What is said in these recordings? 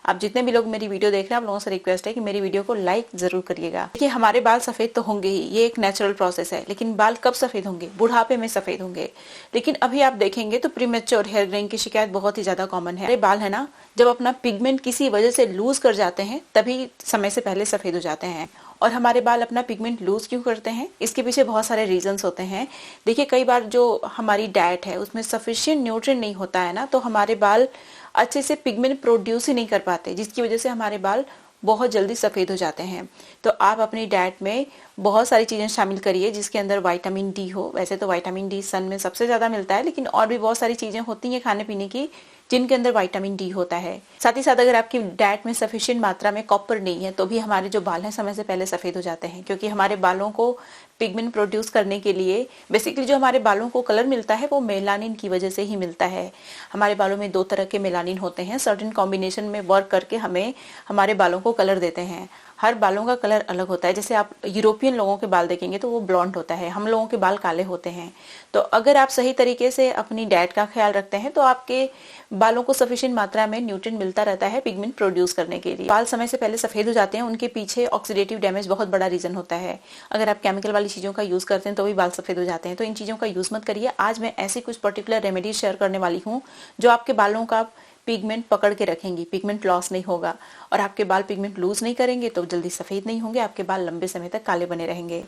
आप जितने भी लोग मेरी वीडियो देख रहे हैं, आप लोगों से रिक्वेस्ट है कि मेरी वीडियो को लाइक जरूर करिएगा। देखिए, हमारे बाल सफेद तो होंगे ही, ये एक नेचुरल प्रोसेस है, लेकिन बाल कब सफेद होंगे? बुढ़ापे में सफेद होंगे। लेकिन अभी आप देखेंगे तो प्रीमेच्योर हेयर ग्रेइंग की शिकायत बहुत ही ज्यादा कॉमन है। बाल है ना, जब अपना पिगमेंट किसी वजह से लूज कर जाते हैं तभी समय से पहले सफेद हो जाते हैं। और हमारे बाल अपना पिगमेंट लूज क्यों करते हैं? इसके पीछे बहुत सारे रीजंस होते हैं। देखिए, कई बार जो हमारी डाइट है उसमें सफिशिएंट न्यूट्रिएंट नहीं होता है ना, तो हमारे बाल अच्छे से पिगमेंट प्रोड्यूस ही नहीं कर पाते, जिसकी वजह से हमारे बाल बहुत जल्दी सफेद हो जाते हैं। तो आप अपनी डाइट में बहुत सारी चीजें शामिल करिए जिसके अंदर विटामिन डी हो। वैसे तो विटामिन डी सन में सबसे ज्यादा मिलता है, लेकिन और भी बहुत सारी चीजें होती हैं खाने पीने की जिनके अंदर विटामिन डी होता है। साथ ही साथ अगर आपकी डाइट में सफिशिएंट मात्रा में कॉपर नहीं है तो भी हमारे जो बाल हैं समय से पहले सफेद हो जाते हैं, क्योंकि हमारे बालों को पिगमेंट प्रोड्यूस करने के लिए बेसिकली जो हमारे बालों को कलर मिलता है वो मेलानिन की वजह से ही मिलता है। हमारे बालों में 2 तरह के मेलानिन होते हैं, सर्टेन कॉम्बिनेशन में वर्क करके हमें हमारे बालों को कलर देते हैं। हर बालों का कलर अलग होता है। जैसे आप यूरोपियन लोगों के बाल देखेंगे तो वो ब्लॉन्ड होता है, हम लोगों के बाल काले होते हैं। तो अगर आप सही तरीके से अपनी डाइट का ख्याल रखते हैं तो आपके बालों को सफिशिएंट मात्रा में न्यूट्रिएंट मिलता रहता है पिगमेंट प्रोड्यूस करने के लिए। बाल समय से पहले सफेद हो जाते हैं, उनके पीछे ऑक्सीडेटिव डैमेज बहुत बड़ा रीजन होता है। अगर आप केमिकल वाली चीजों का यूज करते हैं तो भी बाल सफेद हो जाते हैं, तो इन चीजों का यूज मत करिए। आज मैं ऐसी कुछ पर्टिकुलर रेमेडीज शेयर करने वाली हूँ जो आपके बालों का पिगमेंट पकड़ के रखेंगी, पिगमेंट लॉस नहीं होगा और आपके बाल पिगमेंट लूज नहीं करेंगे तो जल्दी सफेद नहीं होंगे, आपके बाल लंबे समय तक काले बने रहेंगे।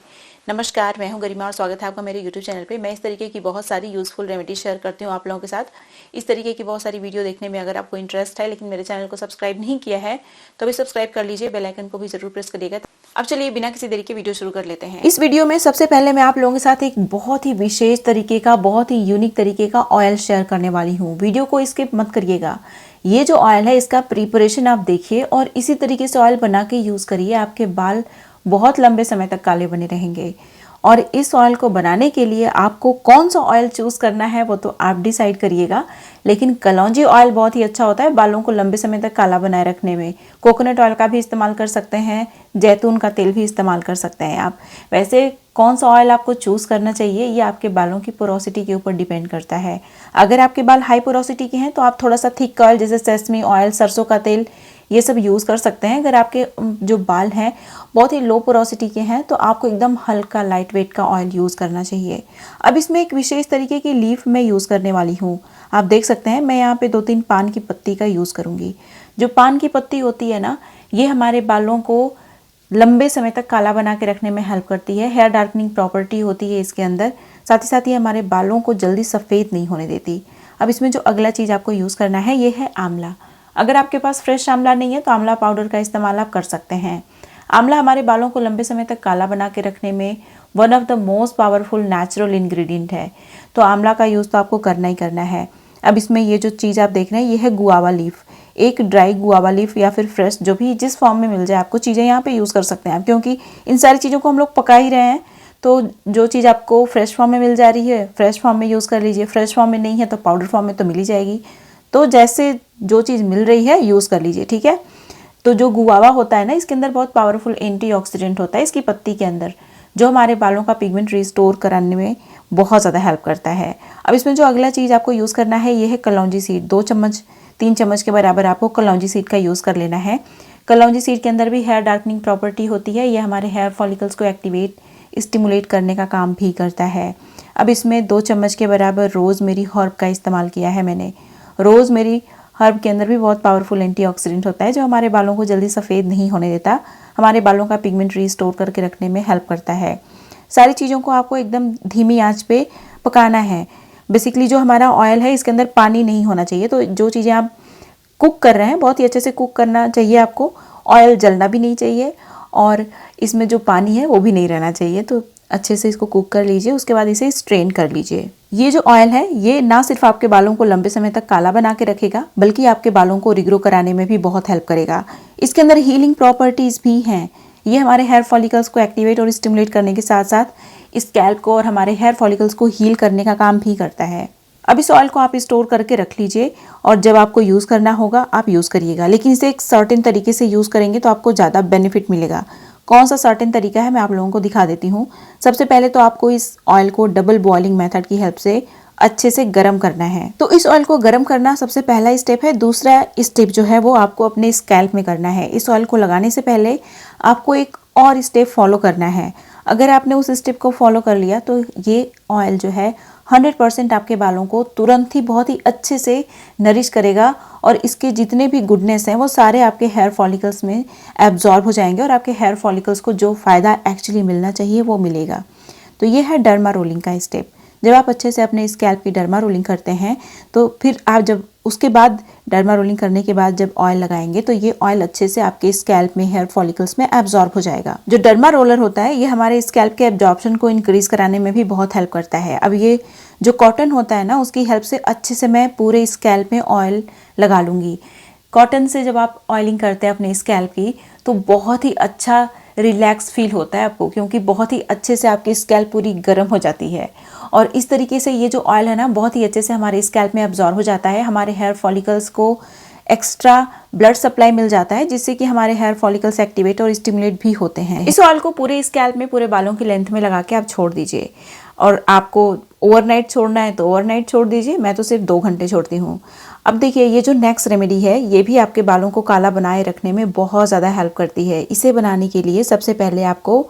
नमस्कार, मैं हूं गरिमा और स्वागत है आपका मेरे YouTube चैनल पे। मैं इस तरीके की बहुत सारी यूजफुल रेमेडी शेयर करती हूं आप लोगों के साथ। इस तरीके की बहुत सारी वीडियो देखने में अगर आपको इंटरेस्ट है लेकिन मेरे चैनल को सब्सक्राइब नहीं किया है तो अभी सब्सक्राइब कर लीजिए, बेल आइकन को भी जरूर प्रेस करिएगा। अब चलिए बिना किसी देरी के वीडियो शुरू कर लेते हैं। इस वीडियो में सबसे पहले मैं आप लोगों के साथ एक बहुत ही विशेष तरीके का, बहुत ही यूनिक तरीके का ऑयल शेयर करने वाली हूँ। वीडियो को स्किप मत करिएगा। ये जो ऑयल है इसका प्रिपरेशन आप देखिए और इसी तरीके से ऑयल बना के यूज़ करिए, आपके बाल बहुत लंबे समय तक काले बने रहेंगे। और इस ऑयल को बनाने के लिए आपको कौन सा ऑयल चूज़ करना है वो तो आप डिसाइड करिएगा, लेकिन कलौंजी ऑयल बहुत ही अच्छा होता है बालों को लंबे समय तक काला बनाए रखने में। कोकोनट ऑयल का भी इस्तेमाल कर सकते हैं, जैतून का तेल भी इस्तेमाल कर सकते हैं आप। वैसे कौन सा ऑयल आपको चूज़ करना चाहिए ये आपके बालों की पोरोसिटी के ऊपर डिपेंड करता है। अगर आपके बाल हाई पोरोसिटी के हैं तो आप थोड़ा सा थिक ऑयल जैसे सेसमी ऑयल, सरसों का तेल, ये सब यूज़ कर सकते हैं। अगर आपके जो बाल हैं बहुत ही लो पोरोसिटी के हैं तो आपको एकदम हल्का लाइट वेट का ऑयल यूज़ करना चाहिए। अब इसमें एक विशेष तरीके की लीफ मैं यूज़ करने वाली हूँ। आप देख सकते हैं मैं यहाँ पे 2-3 पान की पत्ती का यूज़ करूँगी। जो पान की पत्ती होती है ना, ये हमारे बालों को लंबे समय तक काला बना के रखने में हेल्प करती है। हेयर डार्कनिंग प्रॉपर्टी होती है इसके अंदर। साथ ही साथ ये हमारे बालों को जल्दी सफ़ेद नहीं होने देती। अब इसमें जो अगला चीज़ आपको यूज़ करना है ये है आंवला। अगर आपके पास फ्रेश आंवला नहीं है तो आंवला पाउडर का इस्तेमाल आप कर सकते हैं। आंवला हमारे बालों को लंबे समय तक काला बना के रखने में one of the most powerful natural ingredient है, तो आंवला का यूज़ तो आपको करना ही करना है। अब इसमें ये जो चीज़ आप देख रहे हैं ये है गुआवा लीफ। एक ड्राई गुआवा लीफ या फिर फ्रेश, जो भी जिस फॉर्म में मिल जाए आपको चीज़ें यहाँ पे यूज़ कर सकते हैं आप, क्योंकि इन सारी चीज़ों को हम लोग पका ही रहे हैं। तो जो चीज़ आपको फ्रेश फॉर्म में मिल जा रही है फ्रेश फॉर्म में यूज़ कर लीजिए, फ्रेश फॉर्म में नहीं है तो पाउडर फॉर्म में तो मिल ही जाएगी। तो जैसे जो चीज़ मिल रही है यूज़ कर लीजिए, ठीक है। तो जो गुआवा होता है ना, इसके अंदर बहुत पावरफुल एंटीऑक्सीडेंट होता है इसकी पत्ती के अंदर, जो हमारे बालों का पिगमेंट रिस्टोर कराने में बहुत ज़्यादा हेल्प करता है। अब इसमें जो अगला चीज़ आपको यूज़ करना है ये है कलौंजी सीड। 2-3 चम्मच के बराबर आपको कलौंजी सीड का यूज़ कर लेना है। कलौंजी सीड के अंदर भी हेयर डार्कनिंग प्रॉपर्टी होती है। ये हमारे हेयर फॉलिकल्स को एक्टिवेट, स्टिमुलेट करने का काम भी करता है। अब इसमें 2 चम्मच के बराबर रोज़मेरी हर्ब का इस्तेमाल किया है मैंने। रोज़मेरी हर्ब के अंदर भी बहुत पावरफुल एंटीऑक्सीडेंट होता है जो हमारे बालों को जल्दी सफ़ेद नहीं होने देता, हमारे बालों का पिगमेंट रिस्टोर करके रखने में हेल्प करता है। सारी चीज़ों को आपको एकदम धीमी आंच पे पकाना है। बेसिकली जो हमारा ऑयल है इसके अंदर पानी नहीं होना चाहिए, तो जो चीज़ें आप कुक कर रहे हैं बहुत ही अच्छे से कुक करना चाहिए आपको। ऑयल जलना भी नहीं चाहिए और इसमें जो पानी है वो भी नहीं रहना चाहिए। तो अच्छे से इसको कुक कर लीजिए, उसके बाद इसे स्ट्रेन कर लीजिए। ये जो ऑयल है ये ना सिर्फ आपके बालों को लंबे समय तक काला बना के रखेगा बल्कि आपके बालों को रिग्रो कराने में भी बहुत हेल्प करेगा। इसके अंदर हीलिंग प्रॉपर्टीज़ भी हैं। ये हमारे हेयर फॉलिकल्स को एक्टिवेट और स्टिमुलेट करने के साथ साथ स्कैल्प को और हमारे हेयर फॉलिकल्स को हील करने का काम भी करता है। अब इस ऑयल को आप स्टोर करके रख लीजिए और जब आपको यूज़ करना होगा आप यूज़ करिएगा, लेकिन इसे एक सर्टेन तरीके से यूज़ करेंगे तो आपको ज़्यादा बेनिफिट मिलेगा। कौन सा सर्टेन तरीका है मैं आप लोगों को दिखा देती हूँ। सबसे पहले तो आपको इस ऑयल को डबल बॉइलिंग मेथड की हेल्प से अच्छे से गर्म करना है। तो इस ऑयल को गर्म करना सबसे पहला स्टेप है। दूसरा स्टेप जो है वो आपको अपने स्कैल्प में करना है। इस ऑयल को लगाने से पहले आपको एक और स्टेप फॉलो करना है। अगर आपने उस स्टेप को फॉलो कर लिया तो ये ऑयल जो है 100% आपके बालों को तुरंत ही बहुत ही अच्छे से नरिश करेगा और इसके जितने भी गुडनेस हैं वो सारे आपके हेयर फॉलिकल्स में एब्जॉर्ब हो जाएंगे और आपके हेयर फॉलिकल्स को जो फ़ायदा एक्चुअली मिलना चाहिए वो मिलेगा। तो ये है डर्मा रोलिंग का स्टेप। जब आप अच्छे से अपने स्कैल्प की डर्मा रोलिंग करते हैं तो फिर आप जब उसके बाद डर्मा रोलिंग करने के बाद जब ऑयल लगाएंगे तो ये ऑयल अच्छे से आपके स्कैल्प में हेयर फॉलिकल्स में एब्जॉर्ब हो जाएगा। जो डर्मा रोलर होता है ये हमारे स्कैल्प के एब्जॉर्प्शन को इंक्रीज कराने में भी बहुत हेल्प करता है। अब ये जो कॉटन होता है ना उसकी हेल्प से अच्छे से मैं पूरे स्कैल्प में ऑयल लगा लूँगी। कॉटन से जब आप ऑयलिंग करते हैं अपने स्कैल्प की तो बहुत ही अच्छा रिलैक्स फील होता है आपको, क्योंकि बहुत ही अच्छे से आपकी स्कैल्प पूरी गर्म हो जाती है और इस तरीके से ये जो ऑयल है ना बहुत ही अच्छे से हमारे स्कैल्प में अब्जॉर्ब हो जाता है। हमारे हेयर फॉलिकल्स को एक्स्ट्रा ब्लड सप्लाई मिल जाता है जिससे कि हमारे हेयर फॉलिकल्स एक्टिवेट और स्टिमुलेट भी होते हैं। इस ऑयल को पूरे स्कैल्प में पूरे बालों की लेंथ में लगा के आप छोड़ दीजिए और आपको ओवरनाइट छोड़ना है तो ओवरनाइट छोड़ दीजिए। मैं तो सिर्फ 2 घंटे छोड़ती हूँ। अब देखिए ये जो नेक्स्ट रेमेडी है ये भी आपके बालों को काला बनाए रखने में बहुत ज़्यादा हेल्प करती है। इसे बनाने के लिए सबसे पहले आपको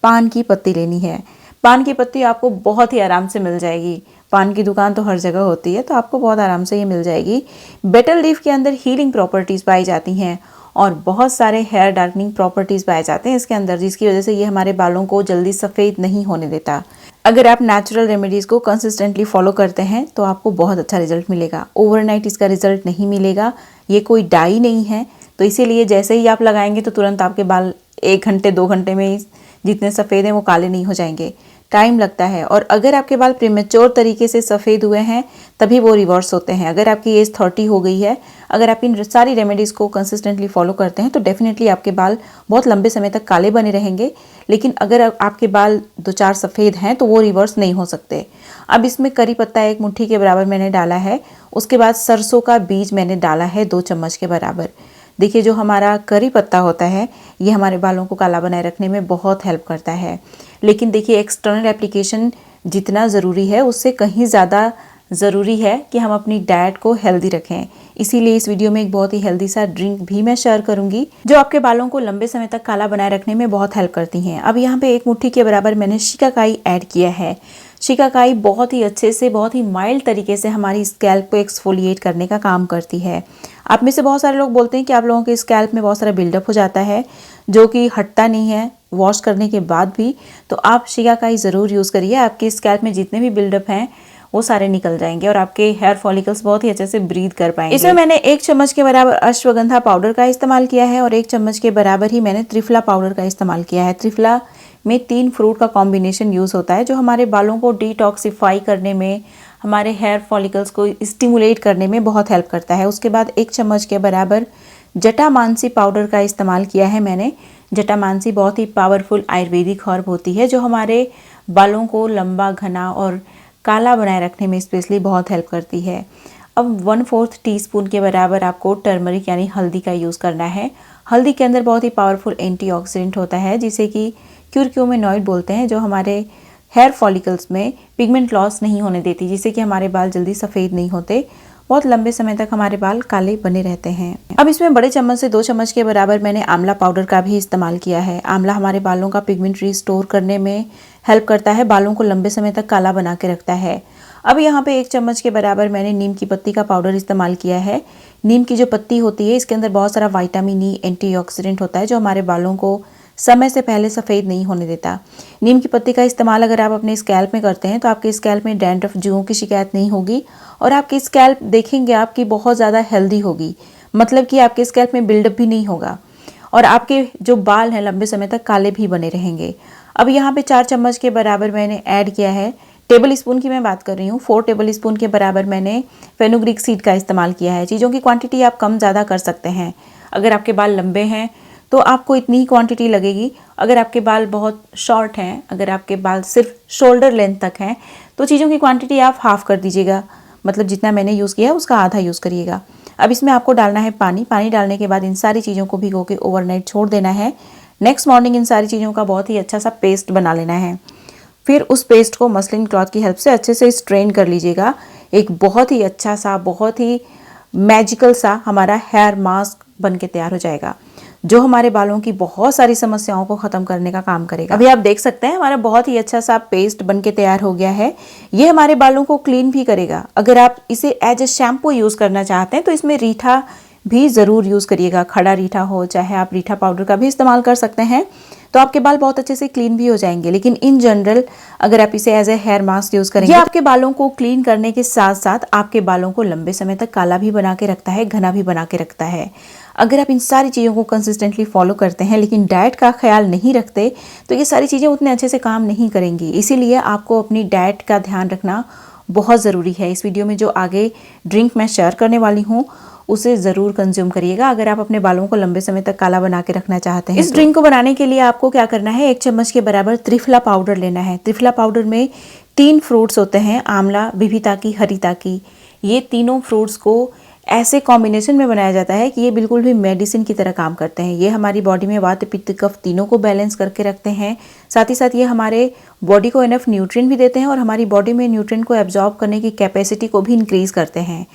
पान की पत्ती लेनी है। पान की पत्ती आपको बहुत ही आराम से मिल जाएगी। पान की दुकान तो हर जगह होती है तो आपको बहुत आराम से ये मिल जाएगी। बेटल लीफ के अंदर हीलिंग प्रॉपर्टीज़ पाई जाती हैं और बहुत सारे हेयर डार्कनिंग प्रॉपर्टीज़ पाए जाते हैं इसके अंदर, जिसकी वजह से ये हमारे बालों को जल्दी सफ़ेद नहीं होने देता। अगर आप नेचुरल रेमेडीज़ को कंसिस्टेंटली फॉलो करते हैं तो आपको बहुत अच्छा रिजल्ट मिलेगा। ओवरनाइट इसका रिजल्ट नहीं मिलेगा। ये कोई डाई नहीं है तो इसीलिए जैसे ही आप लगाएंगे तो तुरंत आपके बाल 1 घंटे 2 घंटे में ही जितने सफ़ेद हैं वो काले नहीं हो जाएंगे। टाइम लगता है और अगर आपके बाल प्रीमेच्योर तरीके से सफ़ेद हुए हैं तभी वो रिवर्स होते हैं। अगर आपकी एज 30 हो गई है, अगर आप इन सारी रेमेडीज़ को कंसिस्टेंटली फॉलो करते हैं तो डेफिनेटली आपके बाल बहुत लंबे समय तक काले बने रहेंगे। लेकिन अगर आपके बाल 2-4 सफ़ेद हैं तो वो रिवर्स नहीं हो सकते। अब इसमें करी पत्ता 1 मुट्ठी के बराबर मैंने डाला है। उसके बाद सरसों का बीज मैंने डाला है 2 चम्मच के बराबर। देखिए जो हमारा करी पत्ता होता है ये हमारे बालों को काला बनाए रखने में बहुत हेल्प करता है। लेकिन देखिए एक्सटर्नल एप्लीकेशन जितना ज़रूरी है उससे कहीं ज़्यादा ज़रूरी है कि हम अपनी डाइट को हेल्दी रखें। इसीलिए इस वीडियो में एक बहुत ही हेल्दी सा ड्रिंक भी मैं शेयर करूंगी जो आपके बालों को लंबे समय तक काला बनाए रखने में बहुत हेल्प करती हैं। अब यहाँ पे 1 मुट्ठी के बराबर मैंने शिकाकाई ऐड किया है। शिकाकाई बहुत ही अच्छे से बहुत ही माइल्ड तरीके से हमारी स्कैल्प को एक्सफोलिएट करने का काम करती है। आप में से बहुत सारे लोग बोलते हैं कि आप लोगों के स्कैल्प में बहुत सारा बिल्डअप हो जाता है जो कि हटता नहीं है वॉश करने के बाद भी, तो आप शिकाकाई ज़रूर यूज़ करिए। आपके स्कैल्प में जितने भी बिल्डअप हैं वो सारे निकल जाएंगे और आपके हेयर फॉलिकल्स बहुत ही अच्छे से ब्रीथ कर पाएंगे। इसमें मैंने 1 चम्मच के बराबर अश्वगंधा पाउडर का इस्तेमाल किया है और 1 चम्मच के बराबर ही मैंने त्रिफला पाउडर का इस्तेमाल किया है। त्रिफला में 3 फ्रूट का कॉम्बिनेशन यूज़ होता है जो हमारे बालों को डिटॉक्सिफाई करने में, हमारे हेयर फॉलिकल्स को स्टिमुलेट करने में बहुत हेल्प करता है। उसके बाद 1 चम्मच के बराबर जटामांसी पाउडर का इस्तेमाल किया है मैंने। जटामांसी बहुत ही पावरफुल आयुर्वेदिक हर्ब होती है जो हमारे बालों को लंबा, घना और काला बनाए रखने में स्पेशली बहुत हेल्प करती है। अब 1/4 टीस्पून के बराबर आपको टर्मरिक यानी हल्दी का यूज़ करना है। हल्दी के अंदर बहुत ही पावरफुल एंटीऑक्सीडेंट होता है जिसे कि क्यूरक्यूमिनॉइड बोलते हैं, जो हमारे हेयर फॉलिकल्स में पिगमेंट लॉस नहीं होने देती, जिससे कि हमारे बाल जल्दी सफ़ेद नहीं होते, बहुत लंबे समय तक हमारे बाल काले बने रहते हैं। अब इसमें बड़े चम्मच से 2 चम्मच के बराबर मैंने आंवला पाउडर का भी इस्तेमाल किया है। आंवला हमारे बालों का पिगमेंट रिस्टोर करने में हेल्प करता है, बालों को लंबे समय तक काला बना के रखता है। अब यहाँ पे 1 चम्मच के बराबर मैंने नीम की पत्ती का पाउडर इस्तेमाल किया है। नीम की जो पत्ती होती है इसके अंदर बहुत सारा विटामिन ई एंटीऑक्सीडेंट होता है जो हमारे बालों को समय से पहले सफ़ेद नहीं होने देता। नीम की पत्ती का इस्तेमाल अगर आप अपने स्कैल्प में करते हैं तो आपके स्कैल्प में डैंड्रफ, जुओं की शिकायत नहीं होगी और आपकी स्कैल्प देखेंगे आपकी बहुत ज़्यादा हेल्दी होगी, मतलब कि आपके स्कैल्प में बिल्डअप भी नहीं होगा और आपके जो बाल हैं लंबे समय तक काले भी बने रहेंगे। अब यहाँ पे 4 चम्मच के बराबर मैंने ऐड किया है, टेबल स्पून की मैं बात कर रही हूँ, 4 टेबल स्पून के बराबर मैंने फेनुग्रीक सीड का इस्तेमाल किया है। चीज़ों की क्वांटिटी आप कम ज़्यादा कर सकते हैं। अगर आपके बाल लंबे हैं तो आपको इतनी ही क्वांटिटी लगेगी। अगर आपके बाल बहुत शॉर्ट हैं, अगर आपके बाल सिर्फ शोल्डर लेंथ तक हैं तो चीज़ों की क्वांटिटी आप हाफ़ कर दीजिएगा, मतलब जितना मैंने यूज़ किया है उसका आधा यूज़ करिएगा। अब इसमें आपको डालना है पानी। पानी डालने के बाद इन सारी चीज़ों को भिगो के ओवरनाइट छोड़ देना है। नेक्स्ट मॉर्निंग इन सारी चीज़ों का बहुत ही अच्छा सा पेस्ट बना लेना है। फिर उस पेस्ट को मसलिन क्लॉथ की हेल्प से अच्छे से स्ट्रेन कर लीजिएगा। एक बहुत ही अच्छा सा, बहुत ही मैजिकल सा हमारा हेयर मास्क बन के तैयार हो जाएगा, जो हमारे बालों की बहुत सारी समस्याओं को खत्म करने का काम करेगा। अभी आप देख सकते हैं हमारा बहुत ही अच्छा सा पेस्ट बन के तैयार हो गया है। ये हमारे बालों को क्लीन भी करेगा। अगर आप इसे एज ए शैम्पू यूज करना चाहते हैं तो इसमें रीठा भी जरूर यूज करिएगा। खड़ा रीठा हो, चाहे आप रीठा पाउडर का भी इस्तेमाल कर सकते हैं, तो आपके बाल बहुत अच्छे से क्लीन भी हो जाएंगे। लेकिन इन जनरल अगर आप इसे as a hair mask use करेंगे, ये आपके बालों को क्लीन करने के साथ साथ आपके बालों को लंबे समय तक काला भी बना के रखता है, घना भी बना के रखता है। अगर आप इन सारी चीज़ों को कंसिस्टेंटली फॉलो करते हैं लेकिन डाइट का ख्याल नहीं रखते, तो ये सारी चीज़ें उतने अच्छे से काम नहीं करेंगी। इसीलिए आपको अपनी डाइट का ध्यान रखना बहुत ज़रूरी है। इस वीडियो में जो आगे ड्रिंक मैं शेयर करने वाली हूँ उसे ज़रूर कंज्यूम करिएगा अगर आप अपने बालों को लंबे समय तक काला बना के रखना चाहते हैं। इस ड्रिंक को बनाने के लिए आपको क्या करना है, 1 चम्मच के बराबर त्रिफला पाउडर लेना है। त्रिफला पाउडर में 3 फ्रूट्स होते हैं, आंवला, बिभिताकी, हरिताकी। ये तीनों फ्रूट्स को ऐसे कॉम्बिनेशन में बनाया जाता है कि ये बिल्कुल भी मेडिसिन की तरह काम करते हैं। ये हमारी बॉडी में वात, पित्त, कफ तीनों को बैलेंस करके रखते हैं। साथ ही साथ ये हमारे बॉडी को इनफ न्यूट्रिएंट भी देते हैं और हमारी बॉडी में न्यूट्रिएंट को एब्जॉर्ब करने की कैपेसिटी को भी इंक्रीज करते हैं।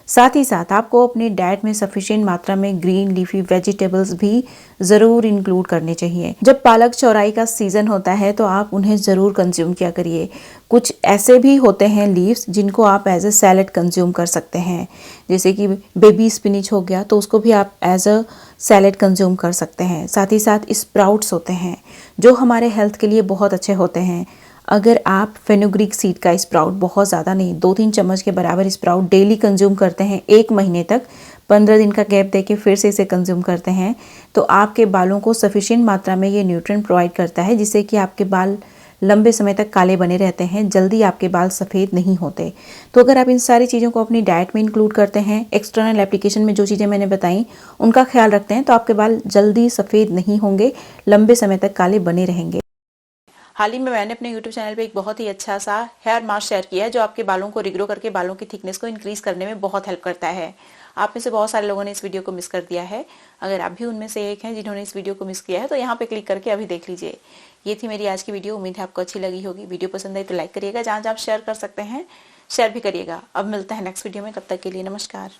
साथ ही साथ आपको अपनी डाइट में सफिशिएंट मात्रा में ग्रीन लीफी वेजिटेबल्स भी ज़रूर इंक्लूड करने चाहिए। जब पालक चौराई का सीज़न होता है तो आप उन्हें ज़रूर कंज्यूम किया करिए। कुछ ऐसे भी होते हैं लीव्स जिनको आप एज अ सैलेड कंज्यूम कर सकते हैं, जैसे कि बेबी स्पिनिच हो गया, तो उसको भी आप एज अ सैलेड कंज्यूम कर सकते हैं। साथ ही साथ स्प्राउट्स होते हैं जो हमारे हेल्थ के लिए बहुत अच्छे होते हैं। अगर आप फेनुग्रीक सीड का स्प्राउट, बहुत ज़्यादा नहीं, 2-3 चम्मच के बराबर स्प्राउट डेली कंज्यूम करते हैं 1 महीने तक, 15 दिन का गैप देके फिर से इसे कंज्यूम करते हैं, तो आपके बालों को सफिशिएंट मात्रा में ये न्यूट्रिएंट प्रोवाइड करता है, जिससे कि आपके बाल लंबे समय तक काले बने रहते हैं, जल्दी आपके बाल सफ़ेद नहीं होते। तो अगर आप इन सारी चीज़ों को अपनी डाइट में इंक्लूड करते हैं, एक्सटर्नल एप्लीकेशन में जो चीज़ें मैंने बताई उनका ख्याल रखते हैं, तो आपके बाल जल्दी सफ़ेद नहीं होंगे, लंबे समय तक काले बने रहेंगे। हाल ही में मैंने अपने YouTube चैनल पे एक बहुत ही अच्छा सा हेयर मास्क शेयर किया है जो आपके बालों को रिग्रो करके बालों की थिकनेस को इंक्रीज करने में बहुत हेल्प करता है। आप में से बहुत सारे लोगों ने इस वीडियो को मिस कर दिया है। अगर आप भी उनमें से एक हैं जिन्होंने इस वीडियो को मिस किया है तो यहाँ पे क्लिक करके अभी देख लीजिए। ये थी मेरी आज की वीडियो। उम्मीद है आपको अच्छी लगी होगी। वीडियो पसंद आई तो लाइक करिएगा, जहाँ जहाँ आप शेयर कर सकते हैं शेयर भी करिएगा। अब मिलते हैं नेक्स्ट वीडियो में, तब तक के लिए नमस्कार।